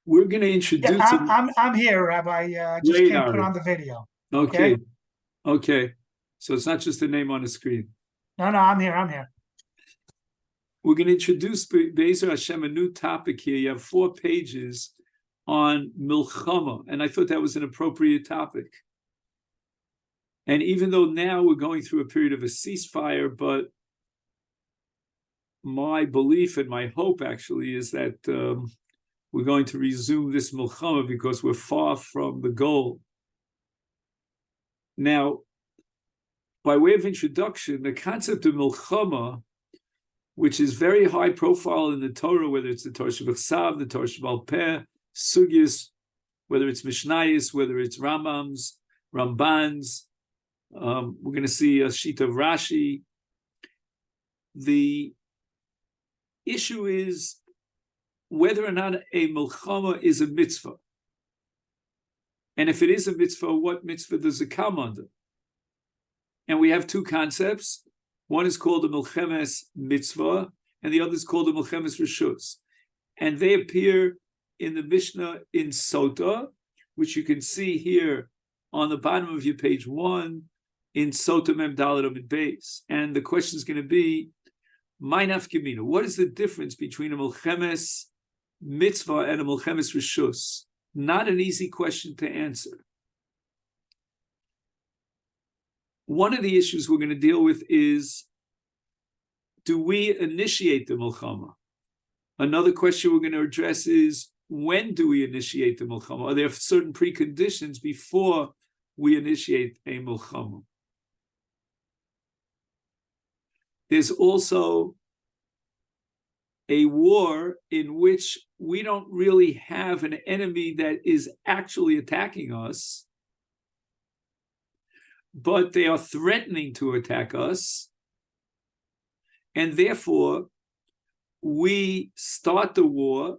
We're going to Yeah, introduce I'm him. I'm I'm here, Rabbi. Just Great, can't put Ari. on the video. Okay, Okay? okay. So it's not just a name on the screen. No, I'm here. I'm here. We're going to introduce Be'ezer Hashem a new topic here. You have 4 pages on milchama, and I thought that was an appropriate topic. And even though now we're going through a period of a ceasefire, but my belief and my hope actually is that we're going to resume this milchama because we're far from the goal. Now, by way of introduction, the concept of milchama, which is very high profile in the Torah, whether it's the Torah Shebachsav, the Torah Shebal Peh, Sugyas, whether it's Mishnayos, whether it's Rambams, Rambans, we're going to see a sheet of Rashi. The issue is whether or not a milchama is a mitzvah. And if it is a mitzvah, what mitzvah does it come under? And we have 2 concepts. One is called a milchemes mitzvah, and the other is called a milchemes reshus. And they appear in the Mishnah in Sota, which you can see here on the bottom of your page 1 in Sota Mem Dalet Amud Beis. And the question is going to be, my nafkamina, what is the difference between a milchemes mitzvah and a milchemes reshus? Not an easy question to answer. One of the issues we're going to deal with is, do we initiate the milchama? Another question we're going to address is, when do we initiate the milchama? Are there certain preconditions before we initiate a milchama? There's also a war in which we don't really have an enemy that is actually attacking us, but they are threatening to attack us, and therefore we start the war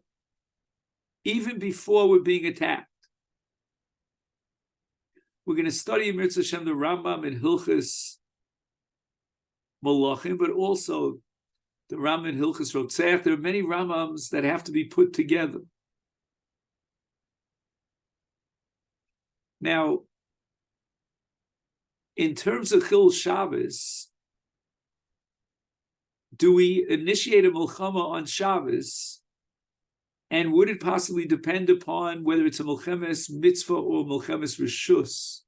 even before we're being attacked. We're going to study in Mirza Hashem the Rambam and Hilchos Malachim, but also the Rambam and Hilchos Rotzeach. There are many Rambams that have to be put together. Now, in terms of Chil Shabbos, do we initiate a milchama on Shabbos? And would it possibly depend upon whether it's a milchemes mitzvah or milchemes reshus?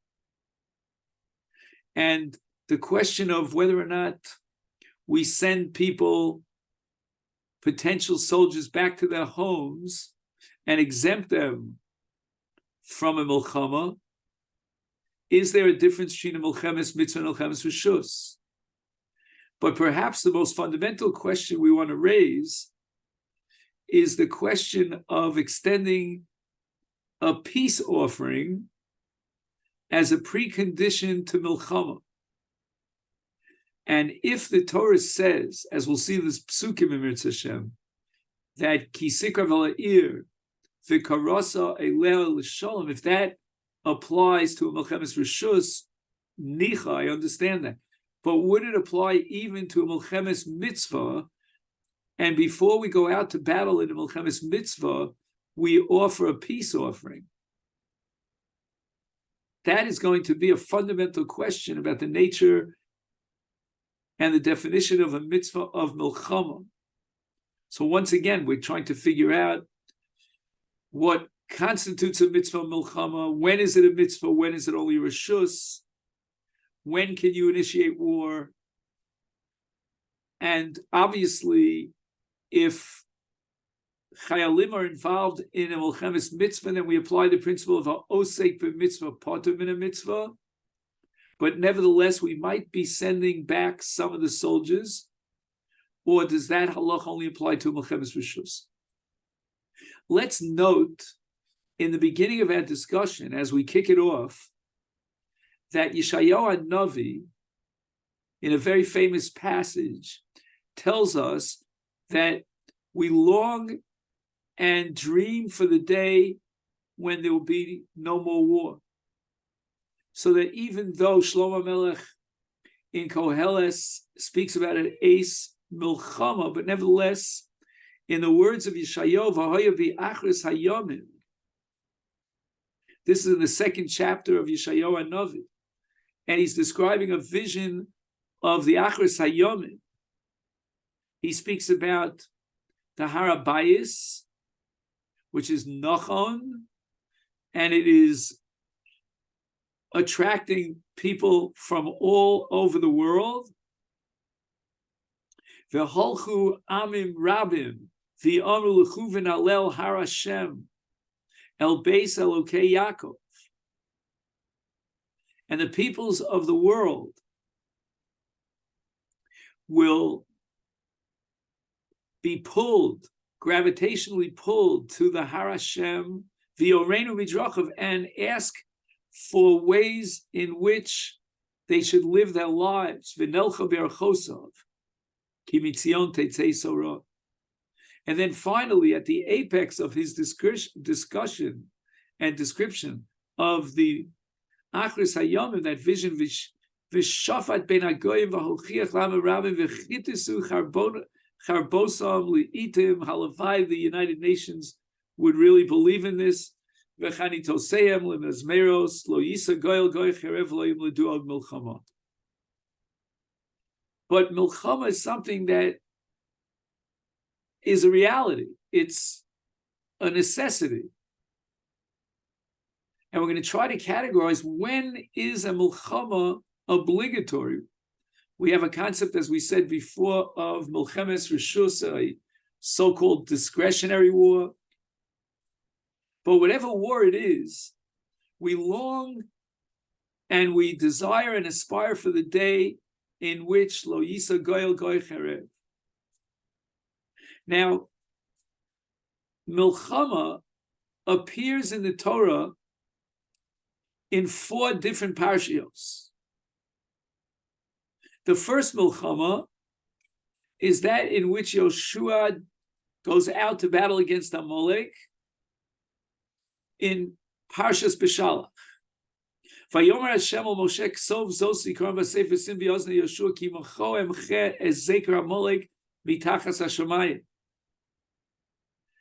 And the question of whether or not we send people, potential soldiers, back to their homes and exempt them from a milchama. Is there a difference between a milchemes mitzvah and a milchemes reshus? But perhaps the most fundamental question we want to raise is the question of extending a peace offering as a precondition to milchama. And if the Torah says, as we'll see this psukim in Mirza Hashem, that kisikra v'la'ir v'karasa elea l'shalom, if that applies to a milchemes reshus, nicha, I understand that. But would it apply even to a milchemes mitzvah? And before we go out to battle in a milchemes mitzvah, we offer a peace offering. That is going to be a fundamental question about the nature and the definition of a mitzvah of milchama. So once again, we're trying to figure out what constitutes a mitzvah of milchama. When is it a mitzvah? When is it only a reshus? When can you initiate war? And obviously, if chayalim are involved in a milchemes mitzvah, then we apply the principle of a osek b'mitzvah patur min a mitzvah. But nevertheless, we might be sending back some of the soldiers, or does that halach only apply to a milchemes reshus? Let's note in the beginning of our discussion, as we kick it off, that Yeshayahu Navi, in a very famous passage, tells us that we long and dream for the day when there will be no more war. So that even though Shlomo Melech in Koheles speaks about an ace milchama, but nevertheless, in the words of Yeshayahu, "V'hoya bi'achris hayomim." This is in the second chapter of Yeshayahu HaNavi, and he's describing a vision of the achris hayomim. He speaks about the Harabayis, which is Nachon, and it is attracting people from all over the world. V'holchu amim rabim v'amru l'chuven alel har Hashem el beis Elokei Yaakov. And the peoples of the world will be pulled, gravitationally pulled to the Har Hashem, v'yorenu midrachav, and ask for ways in which they should live their lives. V'nelcha b'erchosav, ki mitzion tetzei sorah. And then finally, at the apex of his discussion and description of the Achris Hayomim, that vision, v'shafat ben hagoyim v'hochiach lama rabim v'chitisu charbosam li'itim, halavai, the United Nations would really believe in this. V'chani toseim lemezmeros lo yisa goyel goy cherev loim leduog milchama. But milchama is something that is a reality. It's a necessity. And we're going to try to categorize when is a milchama obligatory. We have a concept, as we said before, of milchemes reshus, a so-called discretionary war. But whatever war it is, we long and we desire and aspire for the day in which lo yisa goyel goy cherev. Now, milchama appears in the Torah in 4 different parshios. The first milchama is that in which Yoshua goes out to battle against Amalek in Parshas Beshalach. Vayomer Hashem al Moshe ksov zos zikaron b'sefer sim b'yozne Yoshua ki mocho emche es zeker Amalek mitachas hashamayim.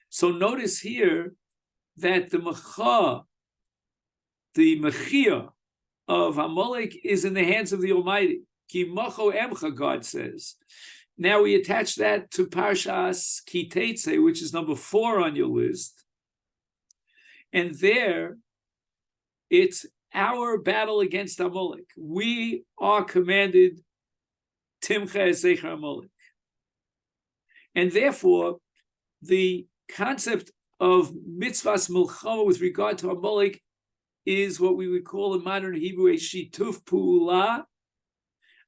So notice here that the mechia of Amalek is in the hands of the Almighty. Ki mocho emcha, God says. Now we attach that to Parshas Ki Teitze, which is number 4 on your list. And there, it's our battle against Amalek. We are commanded Timcha Ezecher Amalek. And therefore, the concept of mitzvahs milchama with regard to Amalek is what we would call in modern Hebrew a shituf pu'ula.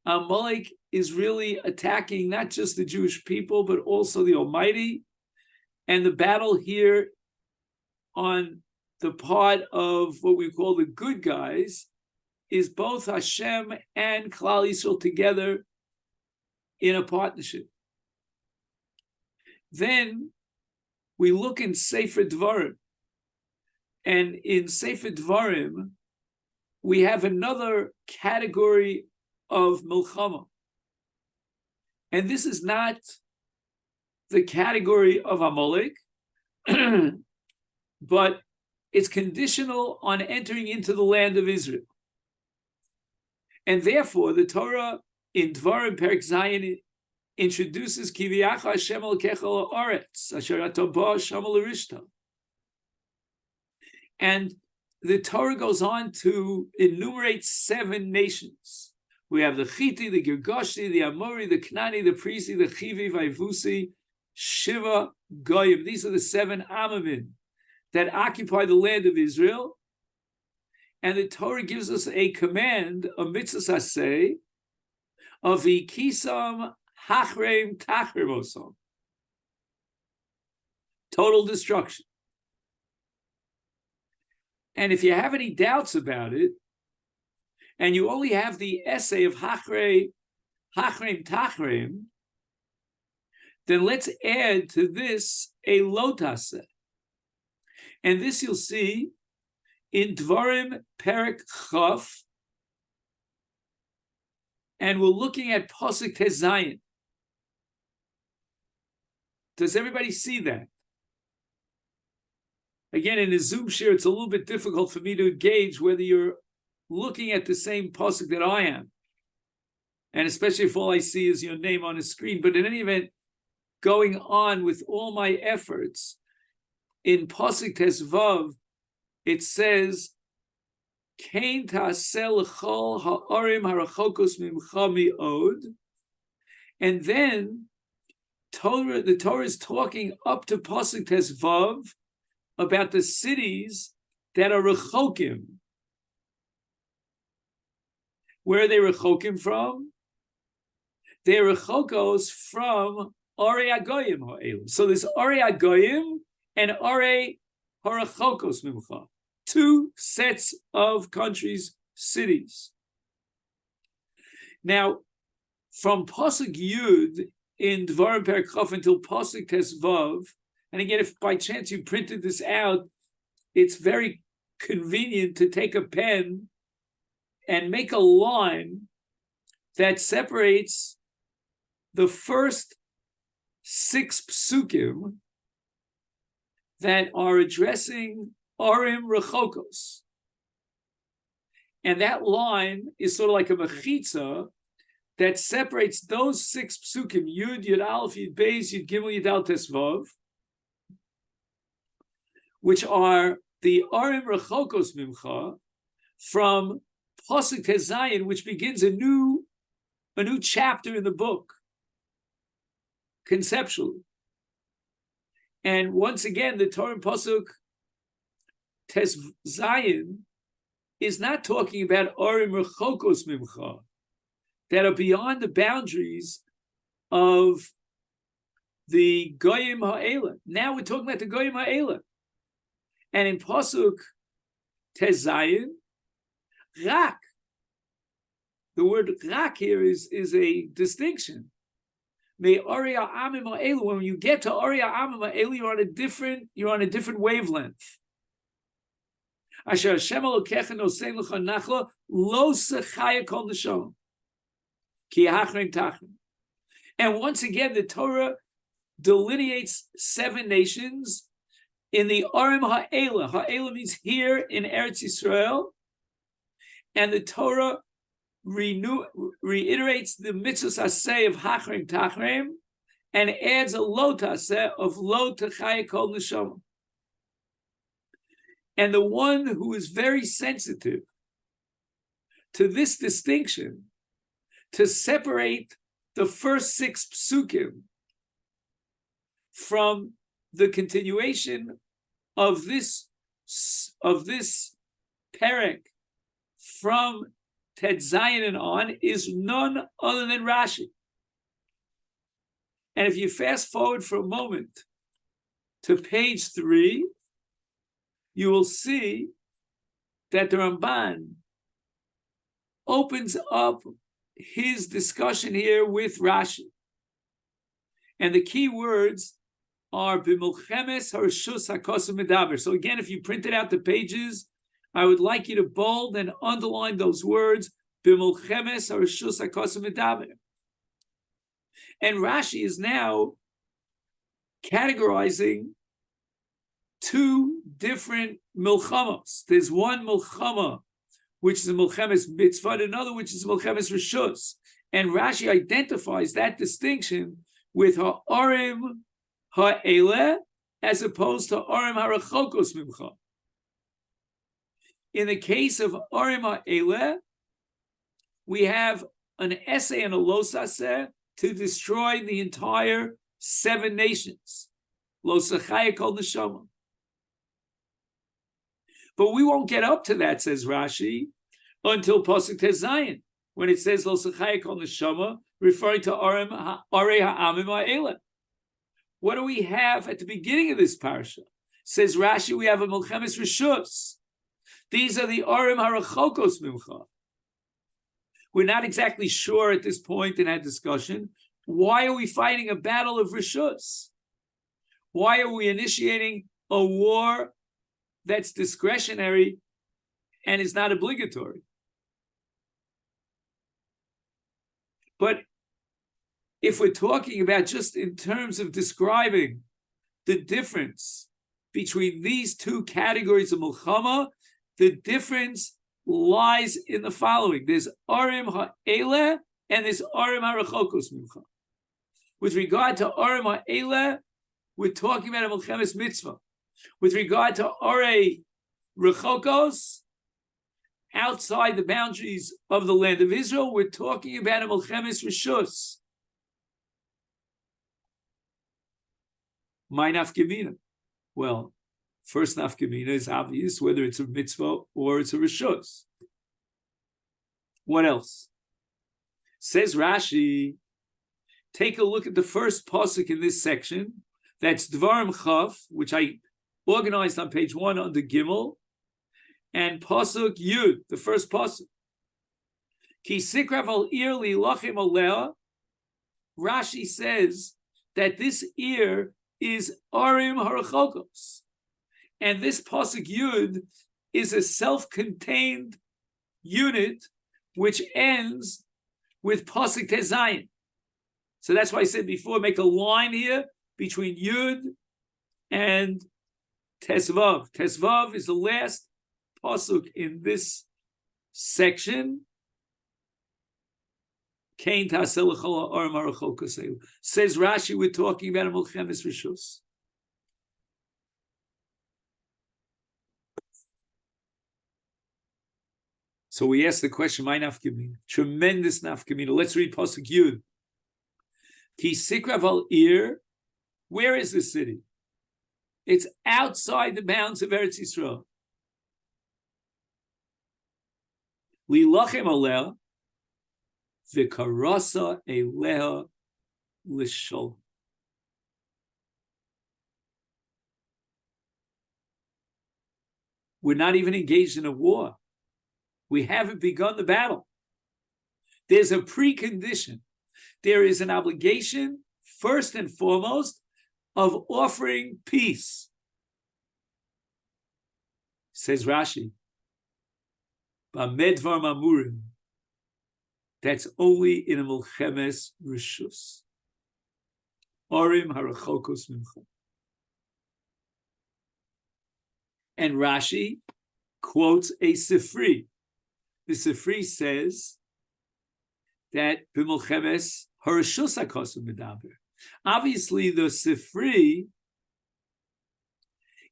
Amalek is really attacking not just the Jewish people, but also the Almighty. And the battle here on the part of what we call the good guys is both Hashem and Klal Yisrael together in a partnership. Then we look in Sefer Dvarim, and in Sefer Dvarim, we have another category of milchama. And this is not the category of Amalek, but it's conditional on entering into the land of Israel. And therefore, the Torah in Dvarim Perek Zayin introduces Kiviyacha Hashem Elokecha La'aretz Asher Ato Bo Shama L'Rishta. And the Torah goes on to enumerate 7 nations. We have the Chiti, the Girgashi, the Amori, the Knani, the Prisi, the Chivi, Vaivusi, Shiva, Goyim. These are the 7 Amamim that occupy the land of Israel. And the Torah gives us a command, a mitzvah aseh, of Ikisam Hachreim Tachrimosam. Total destruction. And if you have any doubts about it, and you only have the essay of Hachreim Tachreim, then let's add to this a Lotase. And this you'll see in Dvarim Perek Chaf, and we're looking at Pasuk Tezayin. Does everybody see that? Again, in a Zoom share, it's a little bit difficult for me to gauge whether you're looking at the same pasuk that I am. And especially if all I see is your name on a screen. But in any event, going on with all my efforts, in pasuk Tesvav, it says, Kain ta'aseh l'chol ha'arim harachokos mimcha mi'od. And then the Torah is talking up to pasuk Tesvav about the cities that are rechokim. Where are they rechokim from? They're rechokos from Arei Agoyim ha'elim. So there's Arei Agoyim and Arei harachokos mimcha. Two sets of countries, cities. Now, from pasuk Yud in Dvarim Perek Chaf until pasuk Tesvav, and again, if by chance you printed this out, it's very convenient to take a pen and make a line that separates the first 6 psukim that are addressing Arim Rechokos. And that line is sort of like a mechitza that separates those 6 psukim, Yud, Yud Aleph, Yud Beis, Yud Gimel, Yud Al Tesvav, which are the Arim Rechokos Mimcha, from Pasuk Tezayin, which begins a new chapter in the book, conceptually. And once again, the Torah in Pasuk Tezayin is not talking about Arim Rechokos Mimcha, that are beyond the boundaries of the Goyim Ha'ela. Now we're talking about the Goyim Ha'ela. And in Pasuk Tezayin, Rak. The word Rak here is a distinction. May Aria Amim Ha'elu. When you get to Aria Amim Ha'elu, you're on a different wavelength. Asher Hashem Elokecha nosein lecha nachla lo sechaya kol neshama ki hachrim tachrim. And once again, the Torah delineates 7 nations in the Arim Ha'ela. Ha'ela means here in Eretz Yisrael. And the Torah reiterates the mitzvahs aseh of hachrim tachrim and adds a lo taseh of lo techaya kol neshama. And the one who is very sensitive to this distinction, to separate the first 6 psukim from the continuation of this perek from Tet Zayin and on, is none other than Rashi. And if you fast forward for a moment to page 3, you will see that the Ramban opens up his discussion here with Rashi. And the key words are b'milchemes harshus hakosim medaber. So again, if you printed out the pages, I would like you to bold and underline those words, b'milchemes harshus hakosim medaber. And Rashi is now categorizing 2 different milchamos. There's one milchama, which is a milchemes mitzvah, and another which is milchemes rishus. And Rashi identifies that distinction with ha'arim ha'eleh as opposed to arim harachokos mimcha. In the case of arim ha'eleh, we have an essay and a losaseh to destroy the entire 7 nations. Losachaya kol neshama. But we won't get up to that, says Rashi, until Pasuk Tezayin, when it says Losachaya kol neshama, referring to Arei ha'amim ha'eleh. What do we have at the beginning of this parsha? Says Rashi, we have a milchemes rishus. These are the Arim harachokos mimcha. We're not exactly sure at this point in our discussion, why are we fighting a battle of rishus? Why are we initiating a war that's discretionary and is not obligatory? But if we're talking about just in terms of describing the difference between these two categories of Mulchama, the difference lies in the following. There's Arim Ha'eleh and there's Arim HaRechokos Mincha. With regard to Arim Ha'eleh, we're talking about a Mulchemes Mitzvah. With regard to Arei Rechokos, outside the boundaries of the land of Israel, we're talking about a Mulchemes Rishus. My nafkamina. Well, first nafkamina is obvious, whether it's a mitzvah or it's a rishus. What else? Says Rashi, take a look at the first pasuk in this section. That's Dvarim Chav, which I organized on page 1 under Gimel, and pasuk Yud, the first pasuk. Ki sikrav al ir li lachem alea. Rashi says that this ear is Arim HaRechokos. And this pasuk Yud is a self-contained unit which ends with pasuk Tezayin. So that's why I said before, make a line here between Yud and Tesvav. Tesvav is the last pasuk in this section. Says Rashi, we're talking about a Mulchemes Rishus. So we ask the question, my nafkamina, tremendous nafkamina. Let's read pasuk Yud. Ki sikrav al ir. Where is the city? It's outside the bounds of Eretz Yisrael. Li lachem aleh. V'karasa eleha l'shol. We're not even engaged in a war. We haven't begun the battle. There's a precondition. There is an obligation, first and foremost, of offering peace. Says Rashi, B'medvar mamurim. That's only in a Mulchemes Rishus. Arim HaRechokos Mincha. And Rashi quotes a Sifri. The Sifri says that b'Mulchemes HaRishus HaKosum Medaber. Obviously, the Sifri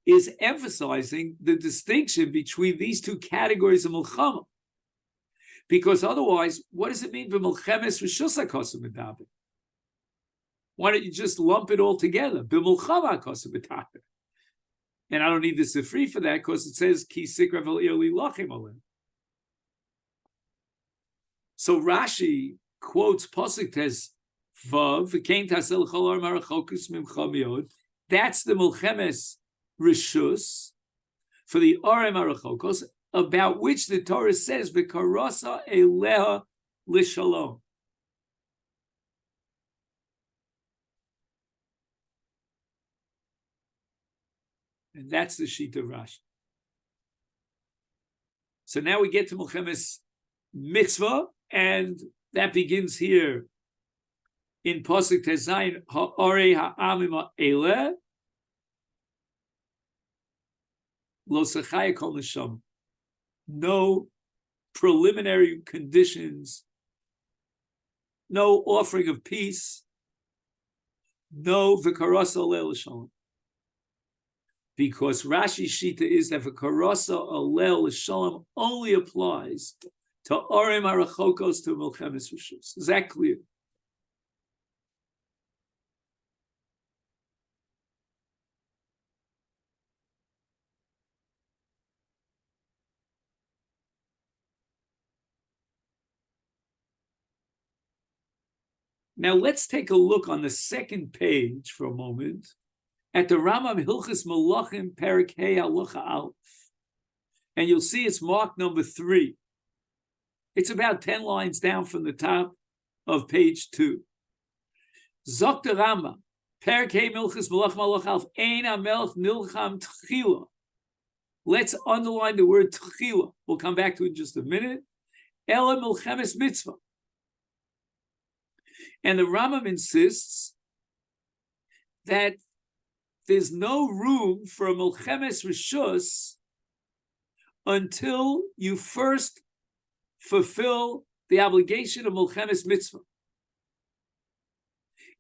is emphasizing the distinction between these two categories of Mulchama. Because otherwise, what does it mean b'Mulchemes Rishus HaKosum Medaber? Why don't you just lump it all together? B'Mulchama HaKosum Medaber. And I don't need the Sifri for that because it says Ki sikrav al ir li lachem aleh. So Rashi quotes pasuk Tes Vav v'kein tasel chol arim harachokus mimcha miod. That's the Mulchemes Rishus for the Arim HaRechokos, about which the Torah says v'karasa eleha l'shalom. And that's the sheet of Rashi. So now we get to Mulchemes Mitzvah, and that begins here in Pasuk Tezayin, Ha'arei ha'amim ha'eleh, lo sechaya kol neshama. No preliminary conditions, no offering of peace, no v'karasa aleh l'shalom. Because Rashi's shita is that v'karasa aleh l'shalom only applies to Arim HaRechokos, to Mulchemes Rishus. Is that clear? Now let's take a look on the second page for a moment at the Rambam Hilchos Malachim Perek Hey Halacha Aleph, and you'll see it's marked number 3. It's about 10 lines down from the top of page 2. Zok the Rambam Perek Hey Hilchos Malachim Halacha Aleph Ein HaMelech Nilcham Tchila. Let's underline the word Tchila. We'll come back to it in just a minute. Ela Mulchemes Mitzvah. And the Rambam insists that there's no room for a Milchemes Rishus until you first fulfill the obligation of Milchemes Mitzvah.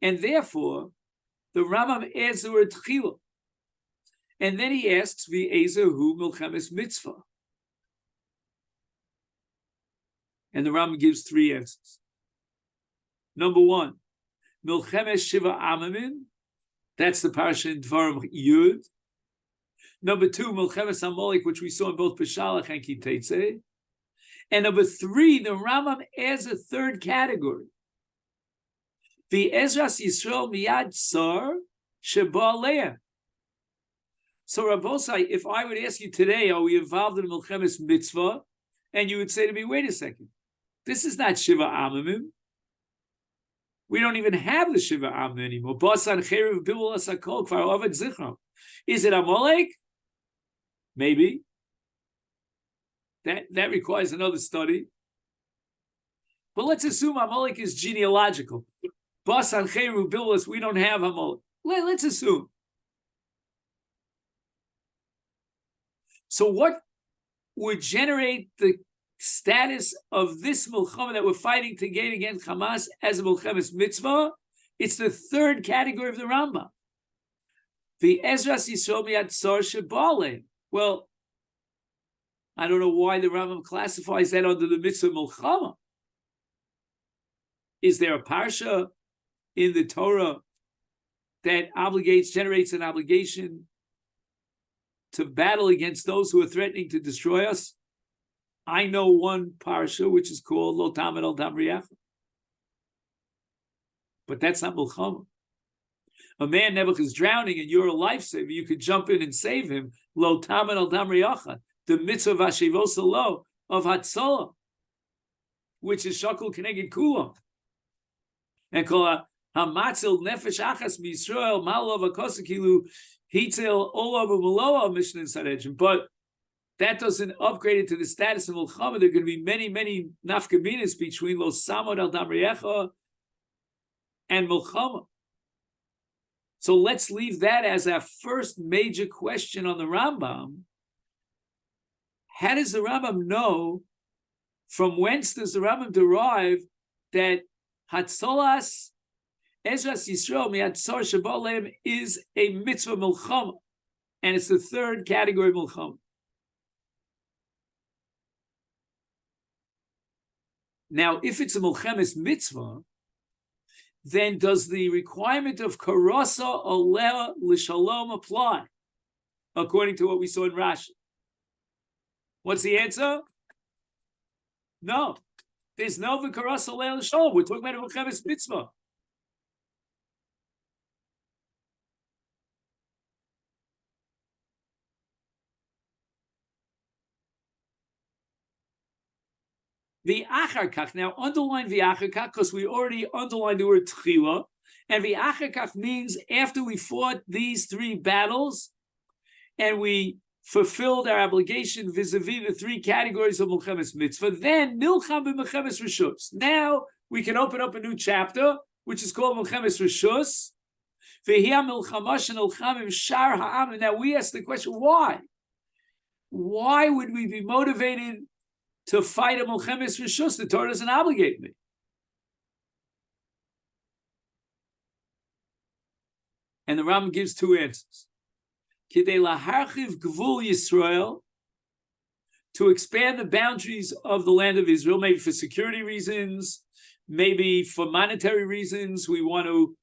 And therefore, the Rambam adds the word Tchila. And then he asks, V'ezer hu Milchemes Mitzvah? And the Rambam gives three answers. Number one, Milchemes Shiva Amamin. That's the parsha in Dvarim Yud. Number two, Milchemes Amalek, which we saw in both Peshalach and Kiteitzei. And number three, the Rambam adds a third category. The Ezras Yisrael Miyad Tsar Sheba Aleah. So Rabbosai, if I would ask you today, are we involved in a Milchemes Mitzvah? And you would say to me, wait a second, this is not Shiva Amamim. We don't even have the Shiva Am anymore. Is it Amalek? Maybe. That requires another study. But let's assume Amalek is genealogical. Basan Cheru Bilwas, we don't have Amalek. Let's assume. So what would generate the status of this milchama that we're fighting to gain against Hamas as a milchemes mitzvah? It's the third category of the Rambam. The Ezras Yisrael Miyad Tsar Sheba'aleh. Well, I don't know why the Rambam classifies that under the mitzvah milchama. Is there a parsha in the Torah that generates an obligation to battle against those who are threatening to destroy us? I know one parsha which is called Lo Tamed Al Dam Riach, but that's not milchama. A man Nebuch is drowning and you're a lifesaver. You could jump in and save him. Lo Tamed Al Dam Riach, the mitzvah v'ashivos lo of Hatzalah, which is shakul keneged kulam, and call hamatzil nefesh achas miYisrael malov akosakilu hitel olav u'maloa mishnah saredjim. But that doesn't upgrade it to the status of milchama. There are going to be many, many nafkaminas between lo samod al dam riach and milchama. So let's leave that as our first major question on the Rambam. How does the Rambam know? From whence does the Rambam derive that Hatzolas Ezras Yisrael Miyad Tsar Sheba'aleh is a mitzvah milchama, and it's the third category of milchama? Now, if it's a milchemes mitzvah, then does the requirement of karasa aleh l'shalom apply, according to what we saw in Rashi? What's the answer? No. There's no v'karasa aleh l'shalom. We're talking about a milchemes mitzvah. The acharkach, now underline the acharkach because we already underlined the word tchila, and the acharkach means after we fought these three battles and we fulfilled our obligation vis-a-vis the three categories of milchemes mitzvah, then nilcham b'milchemes rishus. Now we can open up a new chapter which is called milchemes rishus. V'hia milchama shenilchamim shar ha'am. Now we ask the question, why? Why would we be motivated to fight a milchemes rishus? The Torah doesn't obligate me. And the Rambam gives two answers. Kidei laharchiv gvul Yisrael, to expand the boundaries of the land of Israel, maybe for security reasons, maybe for monetary reasons. We want to,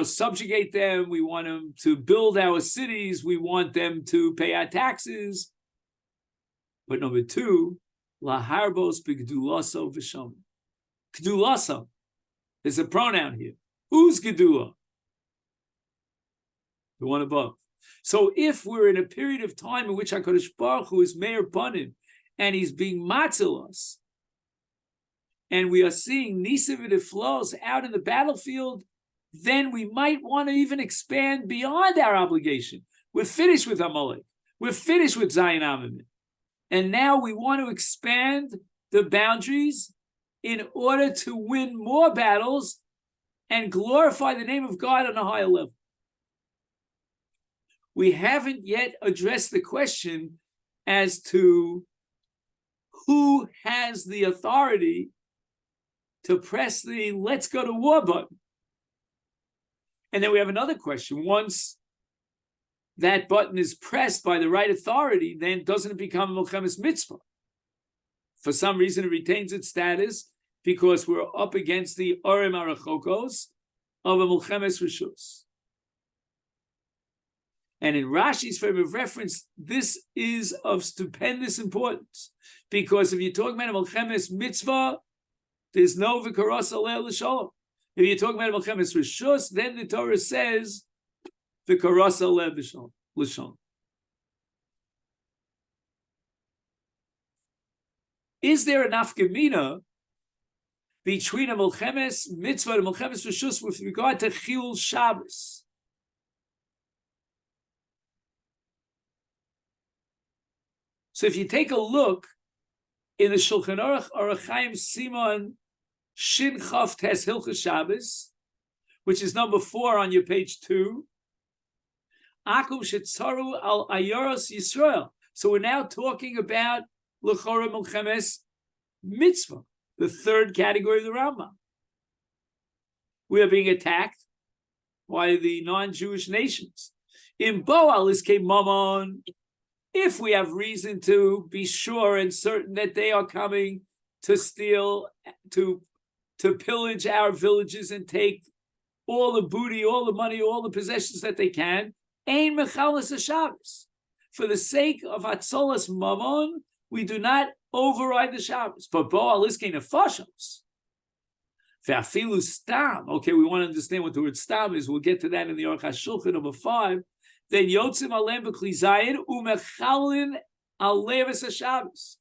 subjugate them. We want them to build our cities. We want them to pay our taxes. But number two, laharbos b'gdulaso v'sham. Gdulaso. There's a pronoun here. Who's gedula? The one above. So if we're in a period of time in which HaKadosh Baruch Hu is Meir Panim and he's being matzil us, and we are seeing Nisav flows out in the battlefield, then we might want to even expand beyond our obligation. We're finished with Amalek. We're finished with Zayin Amamim. And now we want to expand the boundaries in order to win more battles and glorify the name of God on a higher level. We haven't yet addressed the question as to who has the authority to press the let's go to war button. And then we have another question. Once that button is pressed by the right authority, then doesn't it become a Milchemes Mitzvah? For some reason, it retains its status because we're up against the Orem Arachokos of a Milchemes Rishus. And in Rashi's frame of reference, this is of stupendous importance, because if you're talking about a Milchemes Mitzvah, there's no V'karos Aleh L'Shalom. If you're talking about a Milchemes Rishus, then the Torah says V'karos Aleh L'Shalom. Is there a nafkamina between a Milchemes Mitzvah and a Milchemes Rishus with regard to Chilul Shabbos? So if you take a look in the Shulchan Aruch Orach Chaim Simon Shin Chaf Tes Hilchos Shabbos, which is number 4 on your page 2, Akum Shetzaru Al Ayoros Yisrael. So we're now talking about L'chora Milchemes Mitzvah, the third category of the Rambam. We are being attacked by the non-Jewish nations. In Boal Iskei Mammon, if we have reason to be sure and certain that they are coming to steal, to pillage our villages and take all the booty, all the money, all the possessions that they can, Ein Mechalas HaShabbos. For the sake of Atzolas Mammon, we do not override the Shabbos. But Boal Iskei Nefashos, Ve'afilu Stam. Okay, we want to understand what the word Stam is. We'll get to that in the Aruch HaShulchan number 5. Then Yotzim Alem B'Kli Zayin Umechalin Alevis HaShabbos.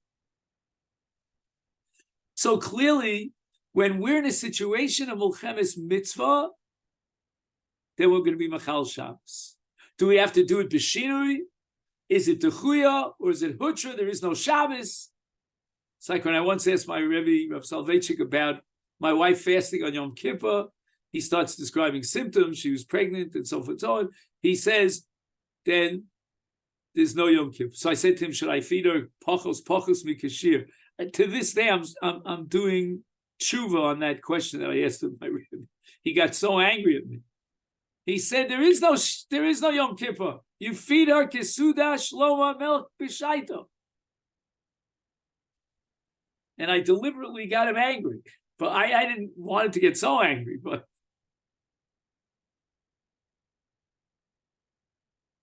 So clearly, when we're in a situation of Milchemes Mitzvah, then we're going to be Mechal Shabbos. Do we have to do it b'shinui? Is it Techuya or is it Hutra? There is no Shabbos. It's like when I once asked my Rebbe, Rav Soloveitchik, about my wife fasting on Yom Kippur. He starts describing symptoms. She was pregnant and so forth and so on. He says, then there's no Yom Kippur. So I said to him, should I feed her pachos mikashir? To this day, I'm doing tshuva on that question that I asked him. He got so angry at me. He said, there is no Yom Kippur. You feed her kesuda shloma milk b'shaito. And I deliberately got him angry, but I didn't want it to get so angry. But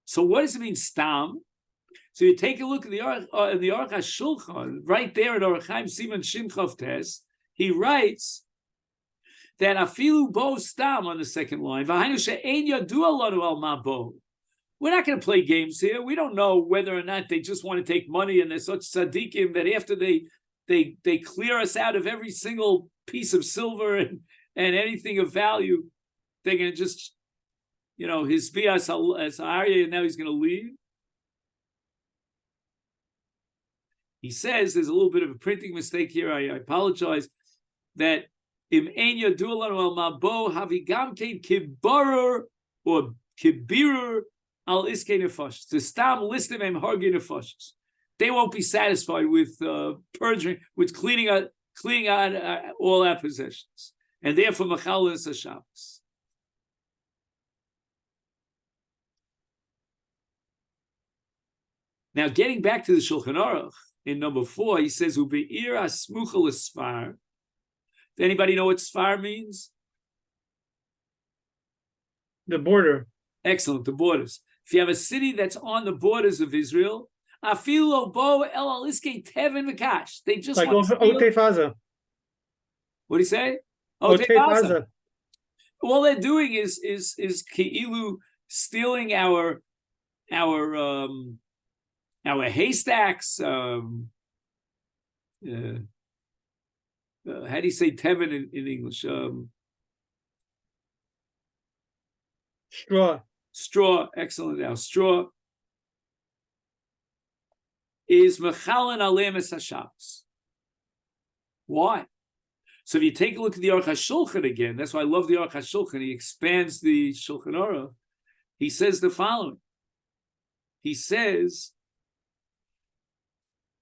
so what does it mean, stam? So you take a look at the Aruch HaShulchan, right there in Orach Chaim Simon Shin Chaf Tes, he writes that afilu bo stam on the second line. V'hainu she'ein yadua lanu al ma bo. We're not going to play games here. We don't know whether or not they just want to take money and they're such tzaddikim that after they clear us out of every single piece of silver and anything of value, they're going to just, his bias as Aryeh, and now he's going to leave. He says there's a little bit of a printing mistake here. I apologize. That im ein yadu lanu al mabo havigam kein kibarur or kibirur al iskei nefashos. The stam listim em hargei nefashos. They won't be satisfied with purging, with cleaning out all our possessions, and therefore mechalas HaShabbos. Now, getting back to the Shulchan Aruch in number 4, he says ubeir asmucha l'sfar. Does anybody know what sfar means? The border. Excellent, the borders. If you have a city that's on the borders of Israel, afilu bo el aliskei teven v'kash. They just Like want to steal. Otei Faza. What do you say? Otei Faza. All they're doing is keilu stealing our haystacks. How do you say teven in English? Straw. Straw. Excellent. Now, straw is mechalan aleim es HaShabbos. Why? So if you take a look at the Aruch HaShulchan again, that's why I love the Aruch HaShulchan. He expands the Shulchan Aruch. He says the following. He says,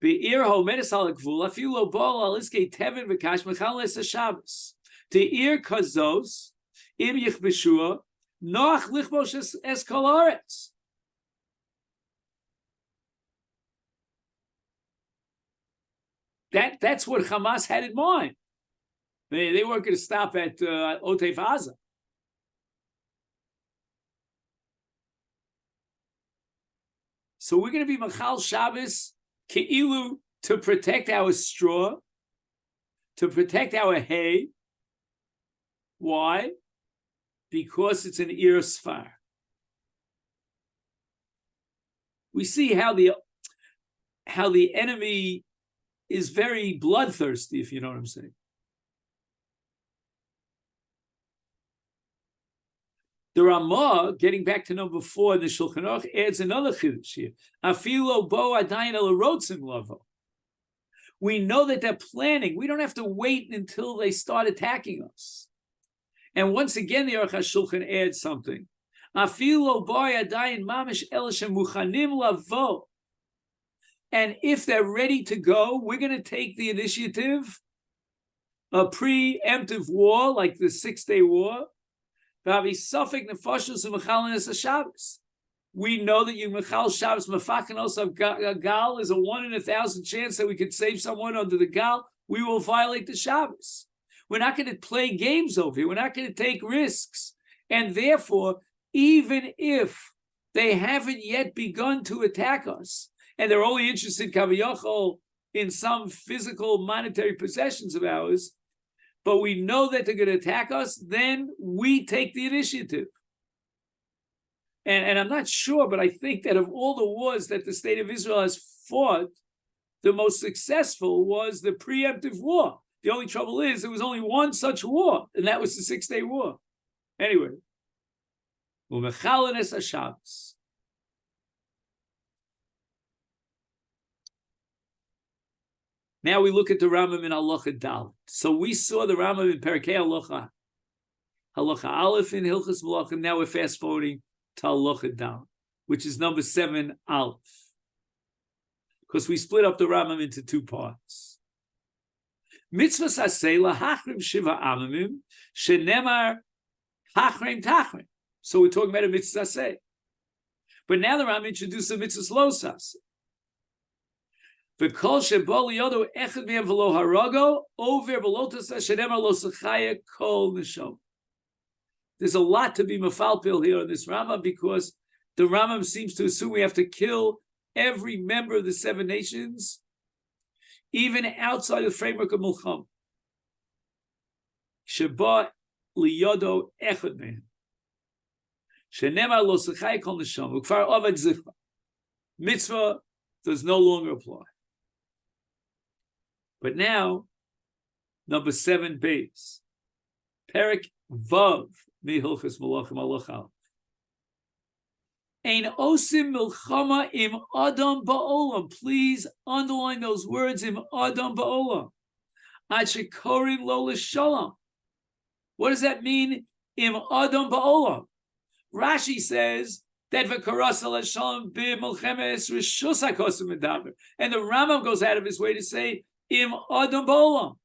Be'ir ho'medes al gvul afilu lo ba'al al iskei tevin v'kash mechal es haShabbos. Te'ir kazos im yichbeshua noach lichbosh es kol haaretz. That's what Hamas had in mind. They weren't going to stop at Otef Aza. So we're going to be Machal Shabbos Ke'ilu to protect our straw, to protect our hay. Why? Because it's an Ir Sfar. We see how the enemy is very bloodthirsty, if you know what I'm saying. The Ramah, getting back to number 4 in the Shulchan Aruch, adds another chiddush here. Afilo bo adayin el rotzim lavo. We know that they're planning. We don't have to wait until they start attacking us. And once again, the Aruch HaShulchan adds something. Afilo bo adayin mamish el shemuchanim lavo. And if they're ready to go, we're going to take the initiative. A preemptive war, like the 6-day war. We know that you Mechal Shabbos Mefakenos of Gal is a 1 in 1,000 chance that we could save someone under the Gal. We will violate the Shabbos. We're not going to play games over here. We're not going to take risks. And therefore, even if they haven't yet begun to attack us, and they're only interested, Kaviyachol, in some physical monetary possessions of ours, but we know that they're going to attack us, then we take the initiative. And I'm not sure, but I think that of all the wars that the state of Israel has fought, the most successful was the preemptive war. The only trouble is there was only one such war, and that was the 6-day war. Anyway. Now we look at the Rambam in Halacha Dal. So we saw the Rambam in Perkei Halacha Aleph in Hilchos Malachim. Now we're fast forwarding to Halacha Dal, which is number 7 Aleph, because we split up the Rambam into 2 parts. Mitzvah Saseh lahachrim shiva amamim shenemar hachrim tachrim. So we're talking about a mitzvah Saseh. But now the Rambam introduced a mitzvah lo Saseh. There's a lot to be mafalpil here in this Rambam, because the Rambam seems to assume we have to kill every member of the 7 nations, even outside the framework of Mulcham. Sheba liyodo echad mehem. Shenemar lo sechaya kol neshama. Ukfar avad zichva. Mitzvah does no longer apply. But now, number 7 base, Perek Vav Mihilchos Malachim Alachal. Ein osim milchama im adam ba'olam. Please underline those words, im adam ba'olam. Ad shekorim lo l'shalom. What does that mean, im adam ba'olam? Rashi says that v'karasa l'shalom b'milchemes rishus hakosim medaber. And the Rambam goes out of his way to say, im adam ba'olam.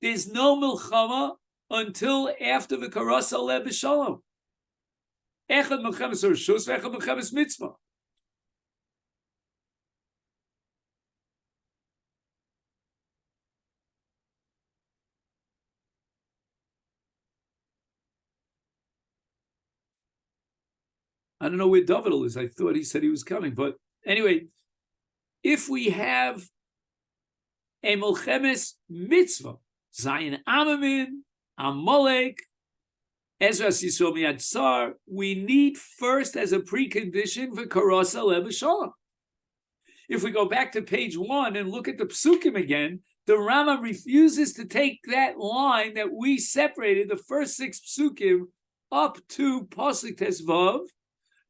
There's no milchama until after the karasa le b'shalom. Echad milchemes rishus, echad milchemes mitzvah. I don't know where David is. I thought he said he was coming, but anyway, if we have a milchemes mitzvah, Zayin Amamin, Amalek, Ezra Yisrael Miyad Tsar, we need first as a precondition for Karasa Lev Shalom. If we go back to page 1 and look at the Psukim again, the Rama refuses to take that line that we separated, the first 6 Psukim, up to Pasuk Tesvav,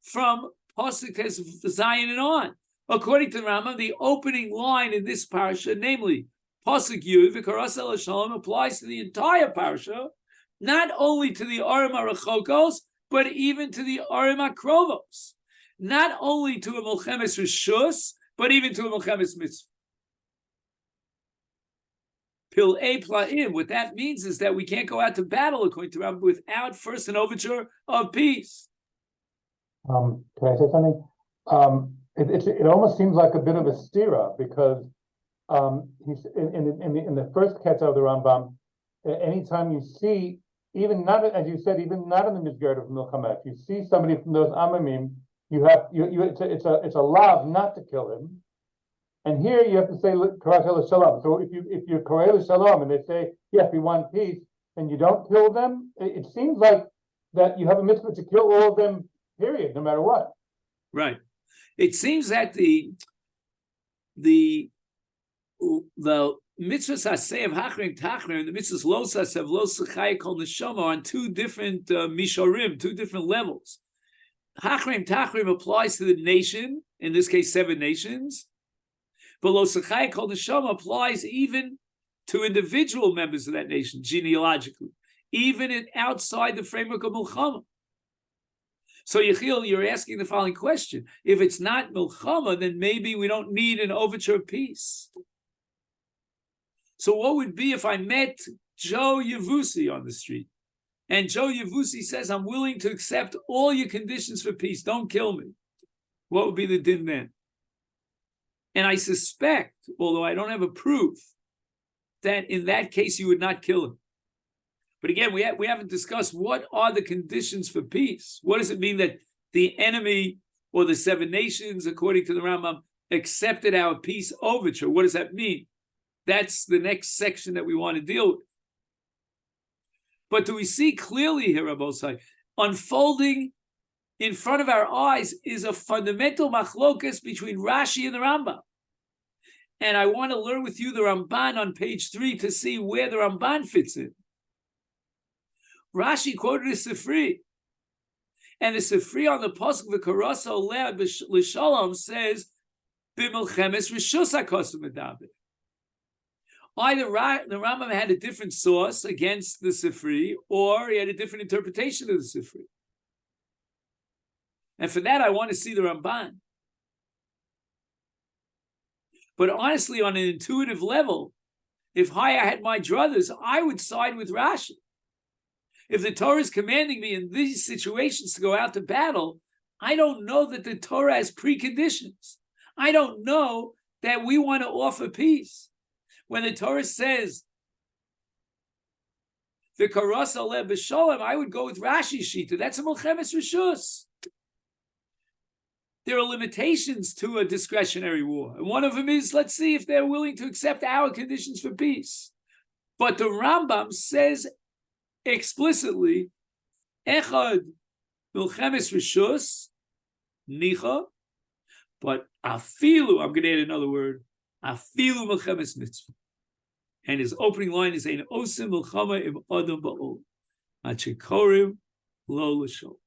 from Pasuk Zayin and on. According to the Rambam, the opening line in this parasha, namely Pasuk Yud, v'karasa l'shalom applies to the entire parsha, not only to the Arim HaRechokos, but even to the Arim HaKrovos. Not only to a Milchemes Rishus, but even to a Milchemes Mitzvah. Pil A Pla'im, what that means is that we can't go out to battle, according to Rambam, without first an overture of peace. Can I say something? It almost seems like a bit of a stira, because he's in the first ketz of the Rambam, anytime you see, even not as you said, even not in the Mizgeret of Milchamet, you see somebody from those Amamim, it's a lav not to kill him, and here you have to say Karat Shalom. So if you're Karat Shalom and they say yes, we want peace, and you don't kill them, it seems like that you have a mitzvah to kill all of them. Period, no matter what. Right. It seems that the mitzvahs aseh of hachrim tachrim and the mitzvahs lo sasev lo sechai kol neshama are on two different mishorim, two different levels. Hachrim tachrim applies to the nation, in this case 7 nations, but lo sechai kol neshama applies even to individual members of that nation genealogically, even outside the framework of milchama. So Yechiel, you're asking the following question: if it's not milchama, then maybe we don't need an overture of peace. So what would be if I met Joe Yavusi on the street, and Joe Yavusi says, "I'm willing to accept all your conditions for peace. Don't kill me." What would be the din then? And I suspect, although I don't have a proof, that in that case you would not kill him. But again, we haven't discussed what are the conditions for peace. What does it mean that the enemy or the 7 nations, according to the Rambam, accepted our peace overture? What does that mean? That's the next section that we want to deal with. But do we see clearly here, Rabosai, unfolding in front of our eyes is a fundamental machlokas between Rashi and the Rambam. And I want to learn with you the Ramban on page 3 to see where the Ramban fits in. Rashi quoted a Sifri, and the Sifri on the pasuk v'karasa oleh l'shalom says b'milchemes rishus hakosu medaber. Either the Rambam had a different source against the Sifri, or he had a different interpretation of the Sifri. And for that, I want to see the Ramban. But honestly, on an intuitive level, if I had my druthers, I would side with Rashi. If the Torah is commanding me in these situations to go out to battle, I don't know that the Torah has preconditions. I don't know that we want to offer peace. When the Torah says, "V'karas aleh b'sholem," I would go with Rashi's shita. That's a Milchemes Rishus. There are limitations to a discretionary war. And one of them is, let's see if they're willing to accept our conditions for peace. But the Rambam says explicitly, Echad Milchemes Rishus, Nicha, but Afilu, I'm going to add another word, Afilu Milchemes Mitzvah. And his opening line is, Ein Osim Milchama Im Adam Ba'ol, Achikorim Lo L'Shol.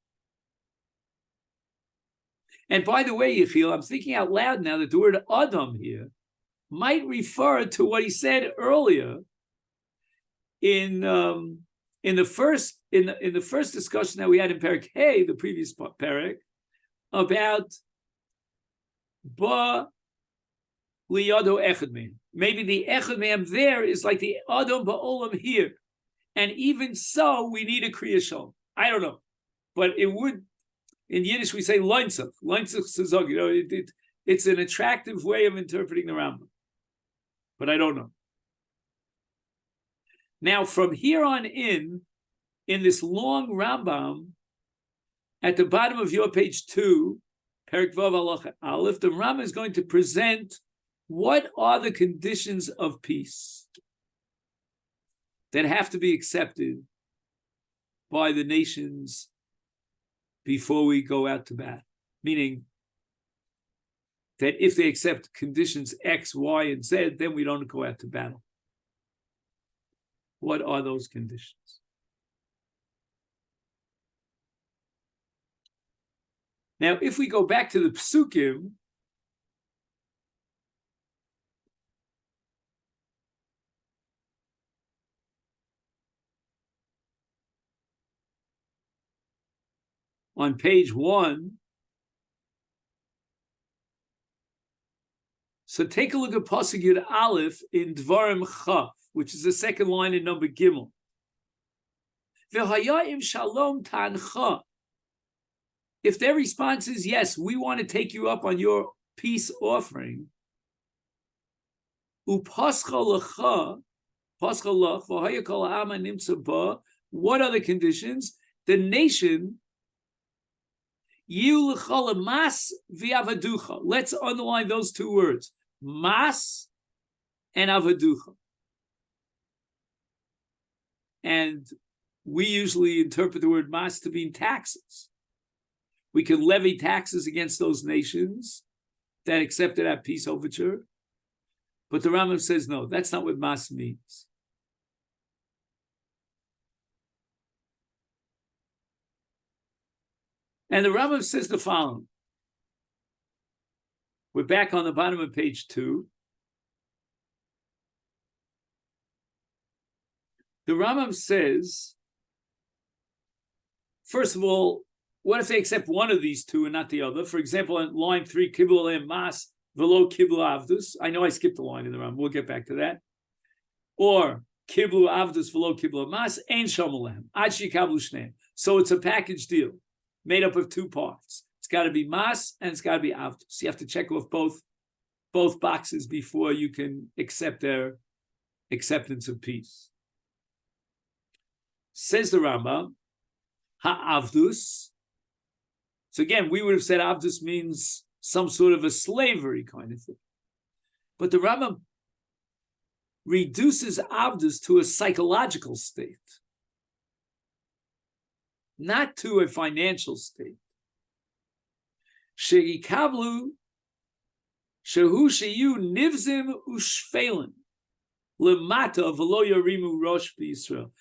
And by the way, Yechiel, I'm thinking out loud now that the word Adam here might refer to what he said earlier in the first discussion that we had in Perek Hey, the previous Perek, about Ba Liyado Echad Me'am. Maybe the Echad Me'am there is like the Adam Ba'olam here. And even so, we need a Kriya Shalom. I don't know. But it would, in Yiddish, we say Leinzach. Leinzach Sazog. You know, it's an attractive way of interpreting the Rambam. But I don't know. Now, from here on in this long Rambam, at the bottom of your page 2, Perek Vav Halacha Aleph, the Rambam is going to present what are the conditions of peace that have to be accepted by the nations before we go out to battle. Meaning that if they accept conditions X, Y, and Z, then we don't go out to battle. What are those conditions? Now, if we go back to the Psukim, on page 1. So take a look at Pasuk Yud Aleph in Dvarim Chaf, which is the second line in number Gimel. V'haya'im shalom tancha. If their response is yes, we want to take you up on your peace offering. Upascha lecha, pascha lach, v'haya kol ha'ama nimtza ba. What are the conditions? The nation, yiu lecha mas v'avaducha. Let's underline those two words, mas and avaducha. And we usually interpret the word mas to mean taxes. We can levy taxes against those nations that accepted our peace overture. But the Rambam says, no, that's not what mas means. And the Rambam says the following. We're back on the bottom of page 2. The Rambam says, first of all, what if they accept one of these two and not the other? For example, on line 3, kibul aleim mas velo kiblu avdus. I know I skipped a line in the Rambam. We'll get back to that. Or kiblu avdus velo kiblu mas ein shom aleim ad shikablu shneim. So it's a package deal made up of two parts. It's got to be mas and it's got to be avdus. You have to check off both boxes before you can accept their acceptance of peace. Says the Rambam, ha'avdus. So again, we would have said avdus means some sort of a slavery kind of thing. But the Rambam reduces avdus to a psychological state, not to a financial state. Sheikavlu shehu sheyu nivzim ushfelin lemata v'lo yarimu rosh b'Yisrael.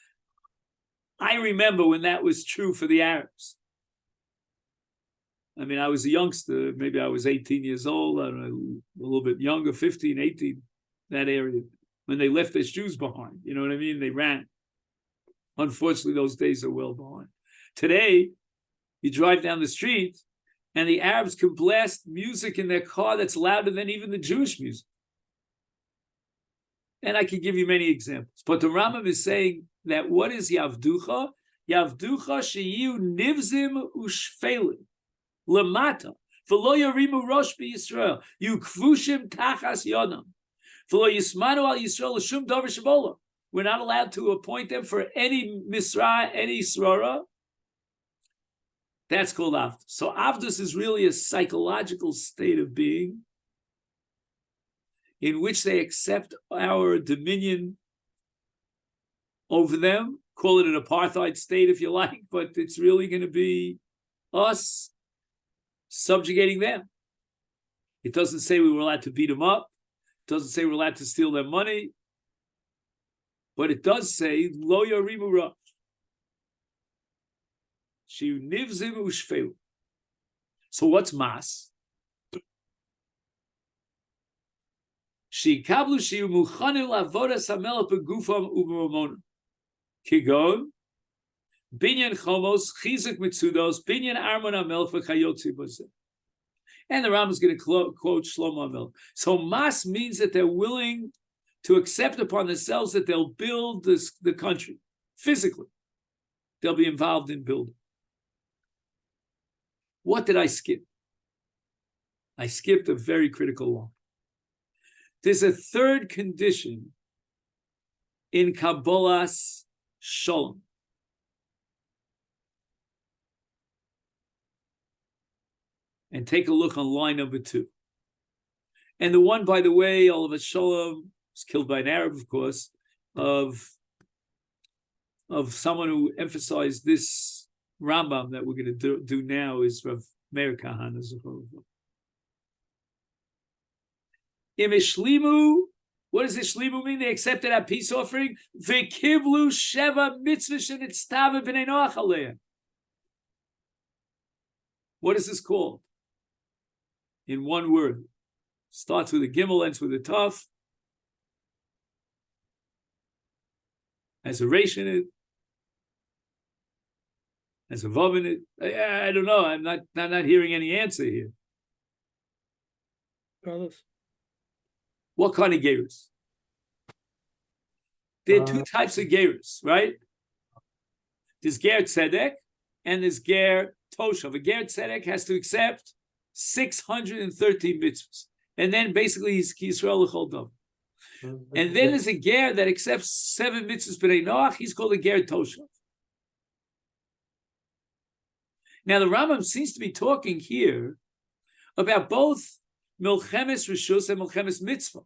I remember when that was true for the Arabs. I mean, I was a youngster, maybe I was 18 years old, I don't know, a little bit younger, 15, 18, that area, when they left their shoes behind, you know what I mean? They ran. Unfortunately, those days are well behind. Today, you drive down the street, and the Arabs can blast music in their car that's louder than even the Jewish music. And I could give you many examples. But the Rambam is saying that what is Yavducha? Yavducha sheyu nivzim ushfelim. Lemata, v'lo yarimu rosh b'Yisrael, yu kvushim tachas yonam, v'lo yismanu al Yisrael l'shum davar shabola. We're not allowed to appoint them for any misra, any srara. That's called avdus. So avdus is really a psychological state of being in which they accept our dominion over them. Call it an apartheid state if you like, but it's really going to be us subjugating them. It doesn't say we were allowed to beat them up. It doesn't say we're allowed to steal their money. But it does say, Lo yarimu rosh. Shiu nivzim ushfelu. So what's mas? Shikablu shiu muchanim lavodas hamelech begufam u'b'mamonim. Kigon, binyan chomos, chizuk mitzudos, binyan armon hamelech v'chayotzi b'zeh. And the Rambam is going to quote Shlomo HaMelech. So mas means that they're willing to accept upon themselves that they'll build the country physically. They'll be involved in building. What did I skip? I skipped a very critical one. There's a third condition in Kabbalas Shalom. And take a look on line number 2. And the one, by the way, Oliver Shalom was killed by an Arab, of course, of someone who emphasized this Rambam that we're going to do now is Rav Meir Kahana. Im ishlimu, what does ishlimu mean? They accepted our peace offering. V'kiblu sheva mitzvah shenitztava b'nei Noach aleim. What is this called? In one word. Starts with a gimel, ends with a taf. Has a resh in it. As a woman, I don't know. I'm not hearing any answer here. Carlos? What kind of gerus? There are two types of gerus, right? There's ger tzedek and there's ger toshav. A ger tzedek has to accept 613 mitzvahs, and then basically he's Yisrael l'chol dom. And then there's a ger that accepts 7 mitzvahs b'nei Noach. He's called a ger toshav. Now the Rambam seems to be talking here about both milchemes rishus and milchemes mitzvah.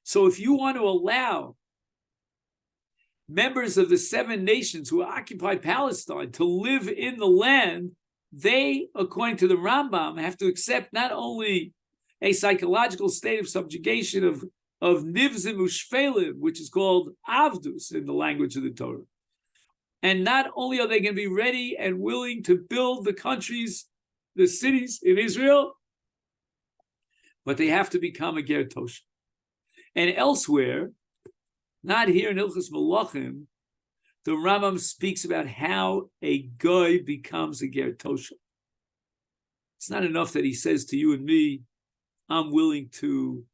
So if you want to allow members of the 7 nations who occupy Palestine to live in the land, they, according to the Rambam, have to accept not only a psychological state of subjugation of nivzim ushfelim, which is called avdus in the language of the Torah, and not only are they going to be ready and willing to build the countries, the cities in Israel, but they have to become a ger toshav. And elsewhere, not here in Hilchos Malachim, the Rambam speaks about how a goy becomes a ger toshav. It's not enough that he says to you and me, I'm willing to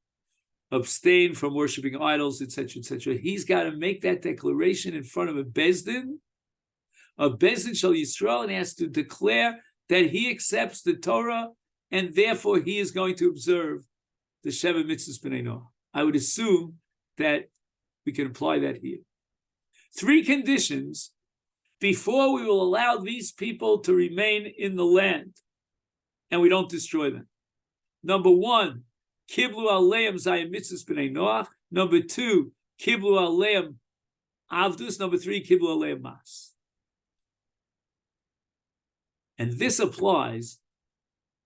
abstain from worshiping idols, etc., etc. He's got to make that declaration in front of a bezdin shel Yisrael, and he has to declare that he accepts the Torah, and therefore he is going to observe the Sheva Mitzvahs B'nai Noach. I would assume that we can apply that here. 3 conditions before we will allow these people to remain in the land and we don't destroy them. Number 1, Kiblu Aleim Zayim Mitzvahs B'nai Noach. Number 2, Kiblu Aleim Avdus. Number 3, Kiblu Aleim Mas. And this applies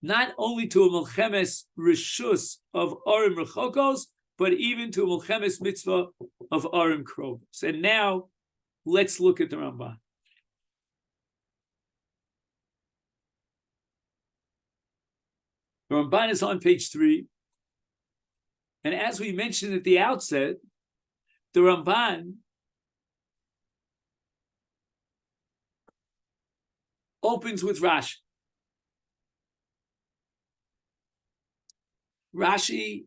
not only to a Melchemes Rishus of Arim Rechokos, but even to a Melchemes Mitzvah of Arim Krovos. And now, let's look at the Ramban. The Ramban is on page 3. And as we mentioned at the outset, the Ramban opens with Rashi. Rashi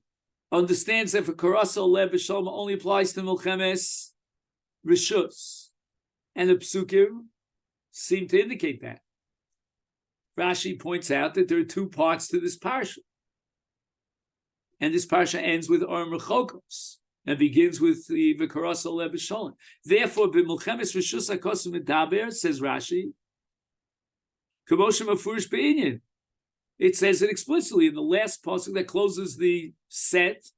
understands that for Karasa Lev B'Shalom only applies to Milchemes Rishus. And the Psukim seem to indicate that. Rashi points out that there are 2 parts to this parsha. And this parsha ends with Arim Rechokos and begins with the V'Karasa Lev B'Shalom. Therefore, B'Milchemes Rishus HaKosim Medaber, says Rashi, Kamoshem Afurish Be'inyan. It says it explicitly in the last pasuk that closes the set.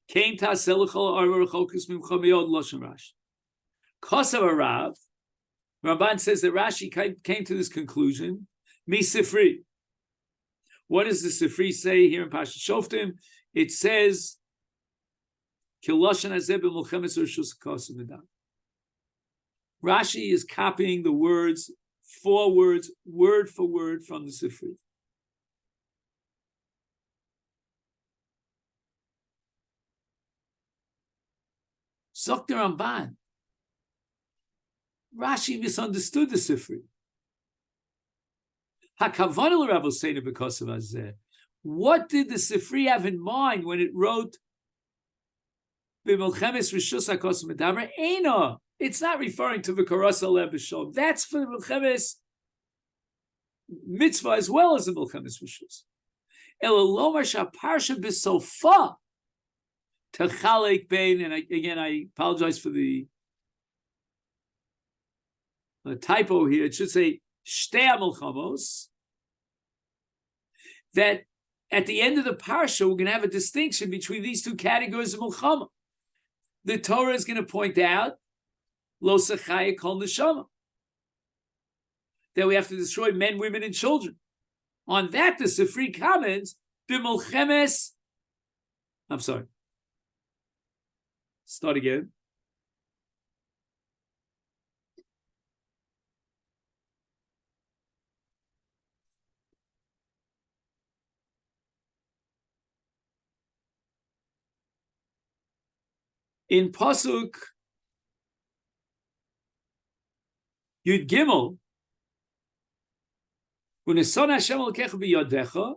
Came ta selachol arva rechokus mimcha meod lashon Rashi. Kosav Arav, Ramban says that Rashi came to this conclusion. Mi Sifri. What does the Sifri say here in Pasha Shoftim? It says Kiloshan Hazeh b'Milchemes Rishus HaKosim Medaber. Rashi is copying the words, 4 words, word for word from the Sifri. Zok the Ramban. Rashi misunderstood the Sifri. Hakavana l'Rav Osena because of Hazeh. What did the Sifri have in mind when it wrote B'Milchemes Rishus HaKosim Medaber? Eina. It's not referring to V'Karasa Lev B'Shalom. That's for the Milchemes Mitzvah as well as the Milchemes Rishus. Elalomar Shaparsha B'Sofa. Techalek Bein, and I apologize for the typo here. It should say Shtei HaMilchamos. That at the end of the parsha, we're going to have a distinction between these 2 categories of Milchama. The Torah is going to point out Lo Sechaya Kol Neshama, that we have to destroy men, women, and children. On that, the Sifri comments, B'Milchemes. I'm sorry. Start again. In Pasuk Yud Gimel. Uneson Hashem Elokecha b'yodecha,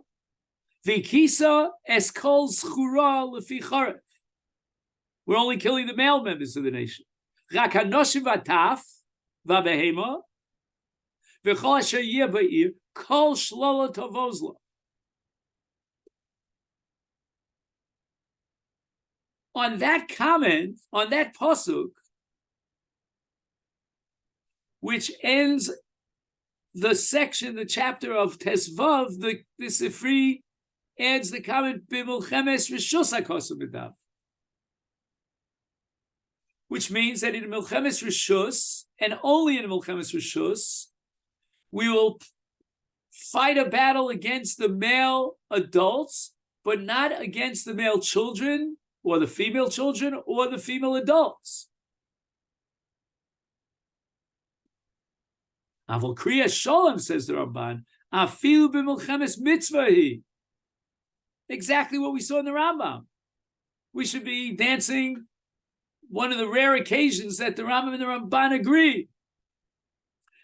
v'kisa es kol zchura lefi charef. We're only killing the male members of the nation. Rak hanoshim v'ataf v'abehema v'chol asher yeh ba'ir kol shlola tovozla. On that comment, on that pasuk, which ends the section, the chapter of Tesvav, the Sifri adds the comment b'milchemes rishus hakosu b'dav, which means that in milchemes rishus, and only in milchemes rishus, we will fight a battle against the male adults, but not against the male children, or the female children, or the female adults. Avol kriya shalom, says the Ramban, afilu b'milchemes mitzvahi. Exactly what we saw in the Rambam. We should be dancing, one of the rare occasions that the Rambam and the Ramban agree.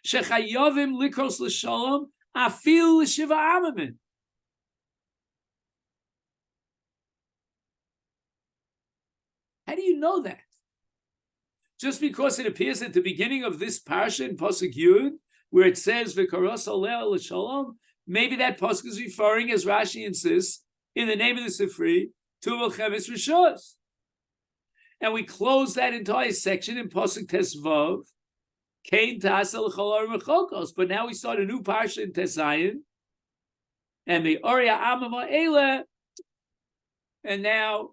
Shechayovim likros l'shalom afilu l'shiva amamin. How do you know that? Just because it appears at the beginning of this parsha in Pasuk Yud, where it says "V'karos aleh l'shalom," maybe that pasuk is referring, as Rashi insists, in the name of the Sifri, to Milchemes Rishos. And we close that entire section in Pasuk Tesvav, Kain Tasel Chalor Mechokos. But now we start a new parsha in Tesayin, and the Orya Amama Eile, and now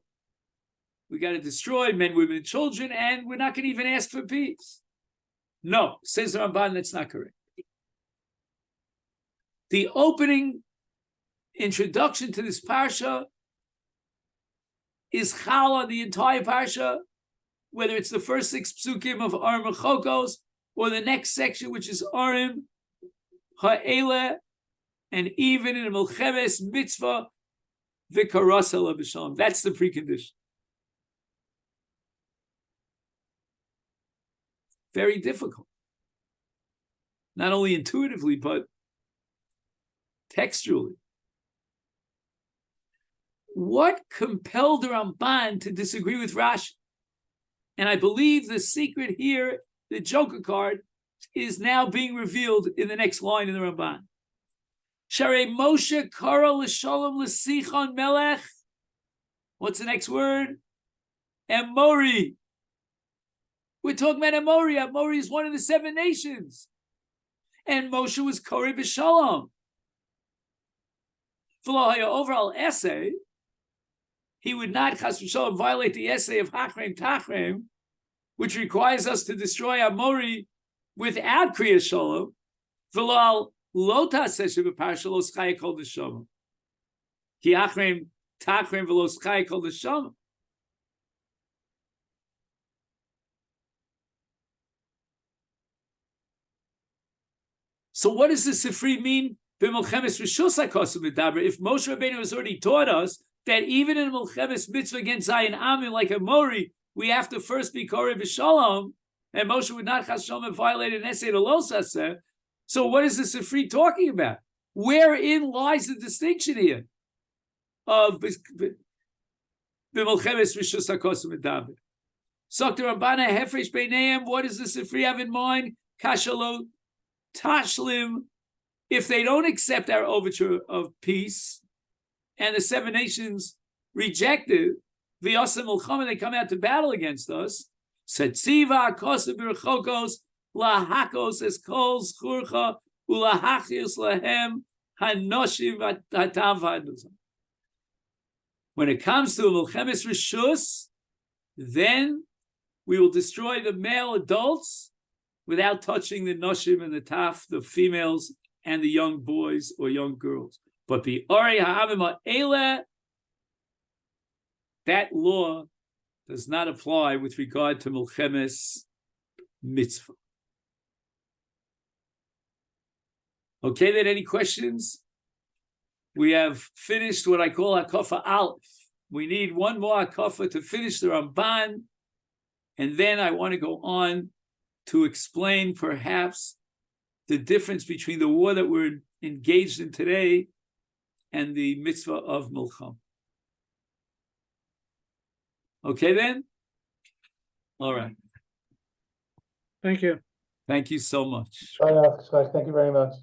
we got to destroy men, women, and children, and we're not going to even ask for peace. No, says the Ramban, that's not correct. The opening introduction to this parsha is chal on the entire parsha, whether it's the first 6 psukim of Arim Chokos or the next section, which is Arim Ha'ele, and even in a Milchemes Mitzvah V'karas Ela B'Shalom. That's the precondition. Very difficult. Not only intuitively, but textually. What compelled the Ramban to disagree with Rashi? And I believe the secret here, the joker card, is now being revealed in the next line in the Ramban. Sharei Moshe Kara L'Shalom L'Sichon Melech. What's the next word? Amori. We're talking about Amori. Amori is one of the 7 nations. And Moshe was Korei B'Shalom. For the overall essay, he would not, chas v'shalom, violate the essay of Hachrem Tachrem, which requires us to destroy Amori without Kriyas Shalom. V'lal lo taseh shebeparsha lo schaya kol neshama. Ki Hachrem Tachrem v'lo schaya kol neshama. So what does the Sifri mean? If Moshe Rabbeinu has already taught us that even in Milchemes Mitzvah against Zayin Amin, like a Mori, we have to first be Korei B'Shalom, and Moshe would not Chas Shalom have violated an essay to Lo Saseh. So what is the Sifri talking about? Wherein lies the distinction here of B'Milchemes Rishus HaKosim Medaber? Sokter Rabbana Hefresh Beineim, what does the Sifri have in mind? Kashalo Tashlim. If they don't accept our overture of peace, and the 7 nations reject it, v'yasem milchama, they come out to battle against us. Setziva kosa b'rechokos lahakos es kol zchurcha ulahachios lahem hanoshim v'tatam v'aduzam. When it comes to milchemes rishus, then we will destroy the male adults without touching the noshim and the taf, the females and the young boys or young girls. But the Ori Ha'amim Ha'ele, that law does not apply with regard to Milchemes Mitzvah. Okay, then any questions? We have finished what I call Hakafa Aleph. We need one more Hakafa to finish the Ramban, and then I want to go on to explain perhaps the difference between the war that we're engaged in today and the mitzvah of Milcham. Okay then? All right. Thank you. Thank you so much. Thank you very much.